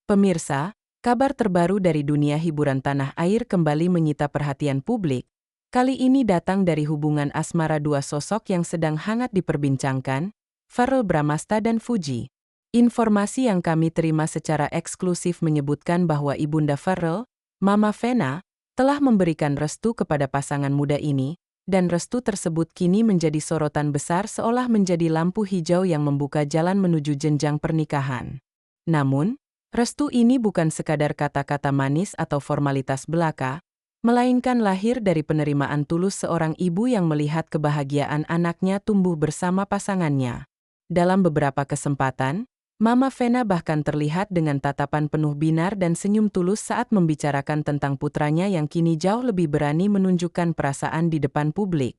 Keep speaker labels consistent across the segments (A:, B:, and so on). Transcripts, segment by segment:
A: Pemirsa, kabar terbaru dari dunia hiburan tanah air kembali menyita perhatian publik. Kali ini datang dari hubungan asmara dua sosok yang sedang hangat diperbincangkan, Verrell Bramasta dan Fuji. Informasi yang kami terima secara eksklusif menyebutkan bahwa Ibunda Verrell, Mama Vena, telah memberikan restu kepada pasangan muda ini, dan restu tersebut kini menjadi sorotan besar seolah menjadi lampu hijau yang membuka jalan menuju jenjang pernikahan. Namun, restu ini bukan sekadar kata-kata manis atau formalitas belaka, melainkan lahir dari penerimaan tulus seorang ibu yang melihat kebahagiaan anaknya tumbuh bersama pasangannya. Dalam beberapa kesempatan, Mama Vena bahkan terlihat dengan tatapan penuh binar dan senyum tulus saat membicarakan tentang putranya yang kini jauh lebih berani menunjukkan perasaan di depan publik.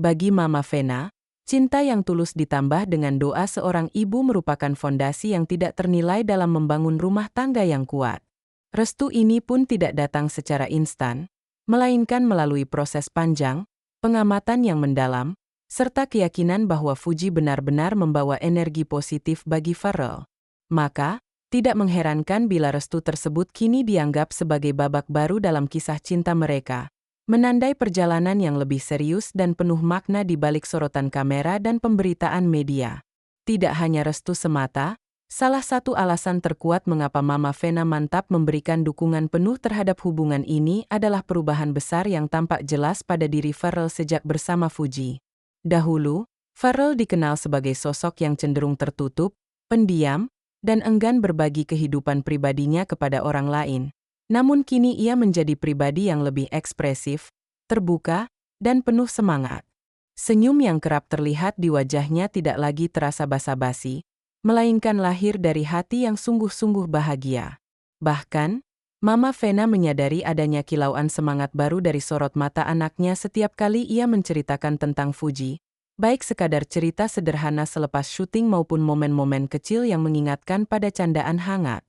A: Bagi Mama Vena, cinta yang tulus ditambah dengan doa seorang ibu merupakan fondasi yang tidak ternilai dalam membangun rumah tangga yang kuat. Restu ini pun tidak datang secara instan, melainkan melalui proses panjang, pengamatan yang mendalam, serta keyakinan bahwa Fuji benar-benar membawa energi positif bagi Verrell. Maka, tidak mengherankan bila restu tersebut kini dianggap sebagai babak baru dalam kisah cinta mereka, menandai perjalanan yang lebih serius dan penuh makna di balik sorotan kamera dan pemberitaan media. Tidak hanya restu semata, salah satu alasan terkuat mengapa Mama Vena mantap memberikan dukungan penuh terhadap hubungan ini adalah perubahan besar yang tampak jelas pada diri Verrell sejak bersama Fuji. Dahulu, Verrell dikenal sebagai sosok yang cenderung tertutup, pendiam, dan enggan berbagi kehidupan pribadinya kepada orang lain. Namun kini ia menjadi pribadi yang lebih ekspresif, terbuka, dan penuh semangat. Senyum yang kerap terlihat di wajahnya tidak lagi terasa basa-basi, melainkan lahir dari hati yang sungguh-sungguh bahagia. Bahkan, Mama Vena menyadari adanya kilauan semangat baru dari sorot mata anaknya setiap kali ia menceritakan tentang Fuji, baik sekadar cerita sederhana selepas syuting maupun momen-momen kecil yang mengingatkan pada candaan hangat.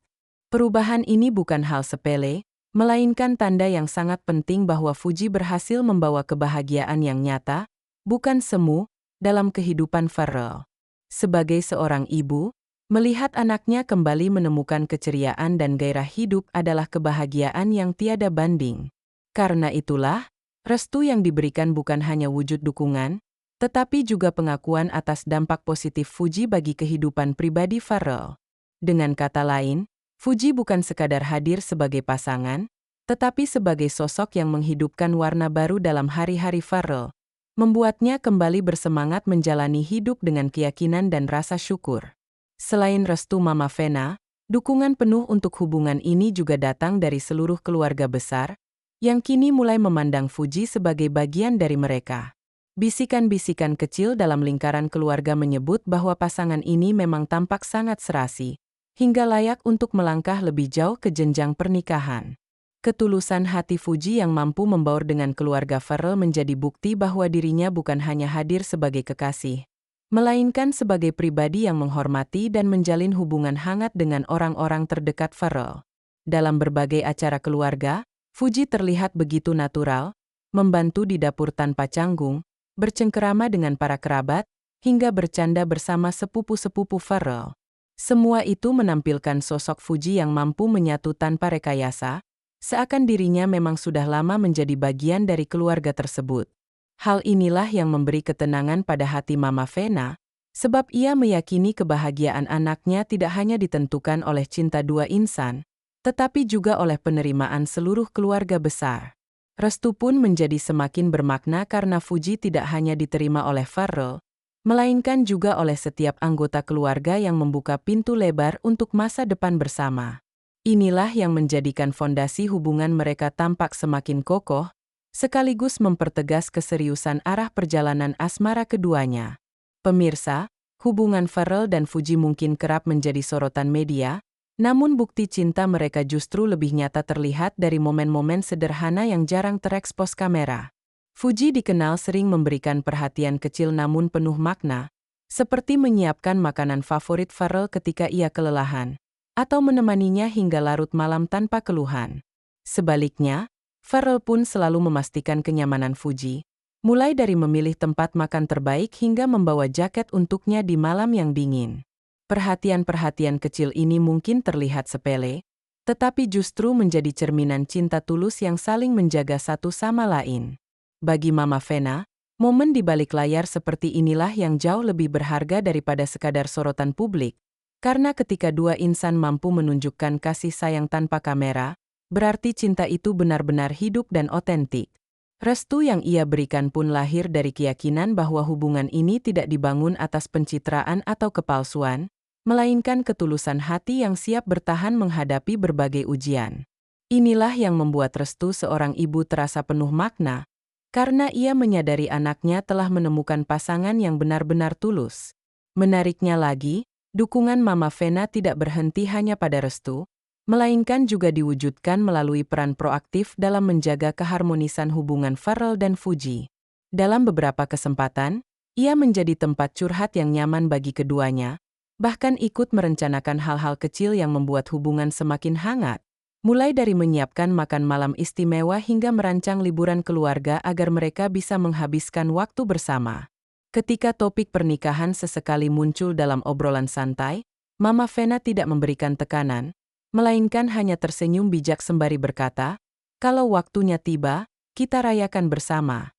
A: Perubahan ini bukan hal sepele, melainkan tanda yang sangat penting bahwa Fuji berhasil membawa kebahagiaan yang nyata, bukan semu, dalam kehidupan Verrell. Sebagai seorang ibu, melihat anaknya kembali menemukan keceriaan dan gairah hidup adalah kebahagiaan yang tiada banding. Karena itulah, restu yang diberikan bukan hanya wujud dukungan, tetapi juga pengakuan atas dampak positif Fuji bagi kehidupan pribadi Verrell. Dengan kata lain, Fuji bukan sekadar hadir sebagai pasangan, tetapi sebagai sosok yang menghidupkan warna baru dalam hari-hari Verrell, membuatnya kembali bersemangat menjalani hidup dengan keyakinan dan rasa syukur. Selain restu Mama Vena, dukungan penuh untuk hubungan ini juga datang dari seluruh keluarga besar, yang kini mulai memandang Fuji sebagai bagian dari mereka. Bisikan-bisikan kecil dalam lingkaran keluarga menyebut bahwa pasangan ini memang tampak sangat serasi, hingga layak untuk melangkah lebih jauh ke jenjang pernikahan. Ketulusan hati Fuji yang mampu membaur dengan keluarga Verrell menjadi bukti bahwa dirinya bukan hanya hadir sebagai kekasih, melainkan sebagai pribadi yang menghormati dan menjalin hubungan hangat dengan orang-orang terdekat Verrell. Dalam berbagai acara keluarga, Fuji terlihat begitu natural, membantu di dapur tanpa canggung, bercengkerama dengan para kerabat, hingga bercanda bersama sepupu-sepupu Verrell. Semua itu menampilkan sosok Fuji yang mampu menyatu tanpa rekayasa, seakan dirinya memang sudah lama menjadi bagian dari keluarga tersebut. Hal inilah yang memberi ketenangan pada hati Mama Vena, sebab ia meyakini kebahagiaan anaknya tidak hanya ditentukan oleh cinta dua insan, tetapi juga oleh penerimaan seluruh keluarga besar. Restu pun menjadi semakin bermakna karena Fuji tidak hanya diterima oleh Verrell, melainkan juga oleh setiap anggota keluarga yang membuka pintu lebar untuk masa depan bersama. Inilah yang menjadikan fondasi hubungan mereka tampak semakin kokoh, sekaligus mempertegas keseriusan arah perjalanan asmara keduanya. Pemirsa, hubungan Verrell dan Fuji mungkin kerap menjadi sorotan media, namun bukti cinta mereka justru lebih nyata terlihat dari momen-momen sederhana yang jarang terekspos kamera. Fuji dikenal sering memberikan perhatian kecil namun penuh makna, seperti menyiapkan makanan favorit Verrell ketika ia kelelahan, atau menemaninya hingga larut malam tanpa keluhan. Sebaliknya, Verrell pun selalu memastikan kenyamanan Fuji, mulai dari memilih tempat makan terbaik hingga membawa jaket untuknya di malam yang dingin. Perhatian-perhatian kecil ini mungkin terlihat sepele, tetapi justru menjadi cerminan cinta tulus yang saling menjaga satu sama lain. Bagi Mama Vena, momen di balik layar seperti inilah yang jauh lebih berharga daripada sekadar sorotan publik, karena ketika dua insan mampu menunjukkan kasih sayang tanpa kamera, berarti cinta itu benar-benar hidup dan otentik. Restu yang ia berikan pun lahir dari keyakinan bahwa hubungan ini tidak dibangun atas pencitraan atau kepalsuan, melainkan ketulusan hati yang siap bertahan menghadapi berbagai ujian. Inilah yang membuat restu seorang ibu terasa penuh makna, karena ia menyadari anaknya telah menemukan pasangan yang benar-benar tulus. Menariknya lagi, dukungan Mama Vena tidak berhenti hanya pada restu, melainkan juga diwujudkan melalui peran proaktif dalam menjaga keharmonisan hubungan Farrell dan Fuji. Dalam beberapa kesempatan, ia menjadi tempat curhat yang nyaman bagi keduanya, bahkan ikut merencanakan hal-hal kecil yang membuat hubungan semakin hangat, mulai dari menyiapkan makan malam istimewa hingga merancang liburan keluarga agar mereka bisa menghabiskan waktu bersama. Ketika topik pernikahan sesekali muncul dalam obrolan santai, Mama Vena tidak memberikan tekanan, melainkan hanya tersenyum bijak sembari berkata, "Kalau waktunya tiba, kita rayakan bersama."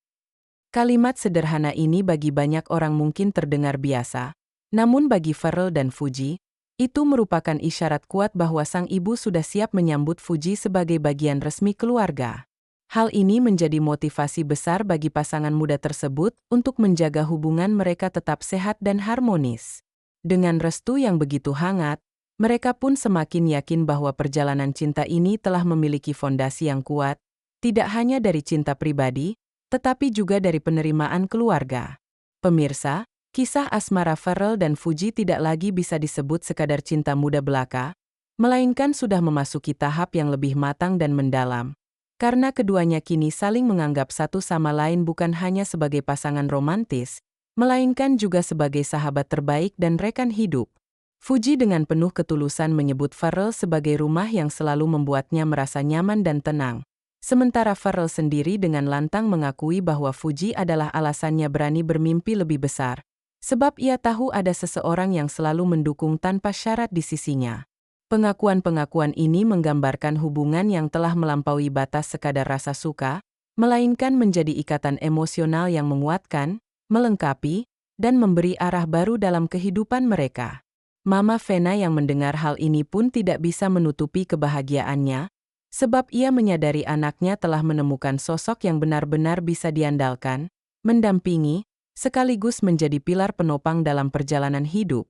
A: Kalimat sederhana ini bagi banyak orang mungkin terdengar biasa, namun bagi Farrell dan Fuji, itu merupakan isyarat kuat bahwa sang ibu sudah siap menyambut Fuji sebagai bagian resmi keluarga. Hal ini menjadi motivasi besar bagi pasangan muda tersebut untuk menjaga hubungan mereka tetap sehat dan harmonis. Dengan restu yang begitu hangat, mereka pun semakin yakin bahwa perjalanan cinta ini telah memiliki fondasi yang kuat, tidak hanya dari cinta pribadi, tetapi juga dari penerimaan keluarga. Pemirsa, kisah asmara Farrell dan Fuji tidak lagi bisa disebut sekadar cinta muda belaka, melainkan sudah memasuki tahap yang lebih matang dan mendalam. Karena keduanya kini saling menganggap satu sama lain bukan hanya sebagai pasangan romantis, melainkan juga sebagai sahabat terbaik dan rekan hidup. Fuji dengan penuh ketulusan menyebut Farrell sebagai rumah yang selalu membuatnya merasa nyaman dan tenang. Sementara Farrell sendiri dengan lantang mengakui bahwa Fuji adalah alasannya berani bermimpi lebih besar. Sebab ia tahu ada seseorang yang selalu mendukung tanpa syarat di sisinya. Pengakuan-pengakuan ini menggambarkan hubungan yang telah melampaui batas sekadar rasa suka, melainkan menjadi ikatan emosional yang menguatkan, melengkapi, dan memberi arah baru dalam kehidupan mereka. Mama Vena yang mendengar hal ini pun tidak bisa menutupi kebahagiaannya, sebab ia menyadari anaknya telah menemukan sosok yang benar-benar bisa diandalkan, mendampingi, sekaligus menjadi pilar penopang dalam perjalanan hidup.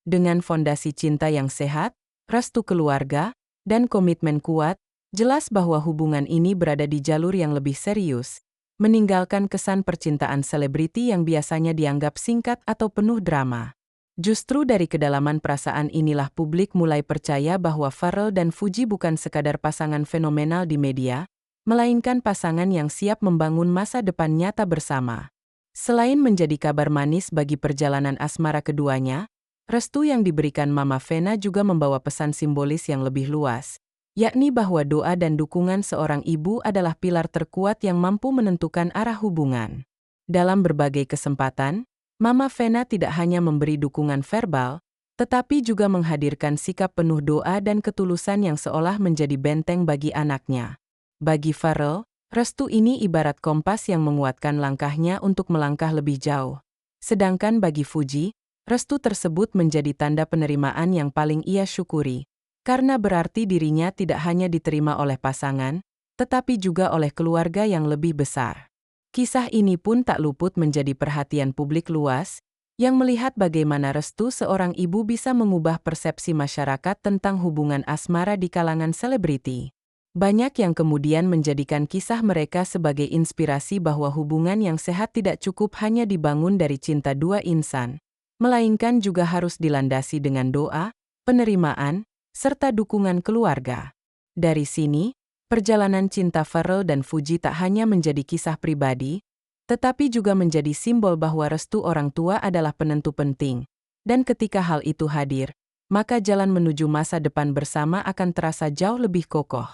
A: Dengan fondasi cinta yang sehat, restu keluarga, dan komitmen kuat, jelas bahwa hubungan ini berada di jalur yang lebih serius, meninggalkan kesan percintaan selebriti yang biasanya dianggap singkat atau penuh drama. Justru dari kedalaman perasaan inilah publik mulai percaya bahwa Farrell dan Fuji bukan sekadar pasangan fenomenal di media, melainkan pasangan yang siap membangun masa depan nyata bersama. Selain menjadi kabar manis bagi perjalanan asmara keduanya, restu yang diberikan Mama Vena juga membawa pesan simbolis yang lebih luas, yakni bahwa doa dan dukungan seorang ibu adalah pilar terkuat yang mampu menentukan arah hubungan. Dalam berbagai kesempatan, Mama Vena tidak hanya memberi dukungan verbal, tetapi juga menghadirkan sikap penuh doa dan ketulusan yang seolah menjadi benteng bagi anaknya. Bagi Farrell, restu ini ibarat kompas yang menguatkan langkahnya untuk melangkah lebih jauh. Sedangkan bagi Fuji, restu tersebut menjadi tanda penerimaan yang paling ia syukuri, karena berarti dirinya tidak hanya diterima oleh pasangan, tetapi juga oleh keluarga yang lebih besar. Kisah ini pun tak luput menjadi perhatian publik luas, yang melihat bagaimana restu seorang ibu bisa mengubah persepsi masyarakat tentang hubungan asmara di kalangan selebriti. Banyak yang kemudian menjadikan kisah mereka sebagai inspirasi bahwa hubungan yang sehat tidak cukup hanya dibangun dari cinta dua insan, melainkan juga harus dilandasi dengan doa, penerimaan, serta dukungan keluarga. Dari sini, perjalanan cinta Farrell dan Fuji tak hanya menjadi kisah pribadi, tetapi juga menjadi simbol bahwa restu orang tua adalah penentu penting. Dan ketika hal itu hadir, maka jalan menuju masa depan bersama akan terasa jauh lebih kokoh.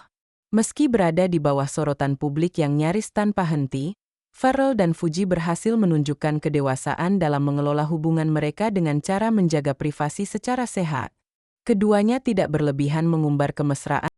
A: Meski berada di bawah sorotan publik yang nyaris tanpa henti, Farrell dan Fuji berhasil menunjukkan kedewasaan dalam mengelola hubungan mereka dengan cara menjaga privasi secara sehat. Keduanya tidak berlebihan mengumbar kemesraan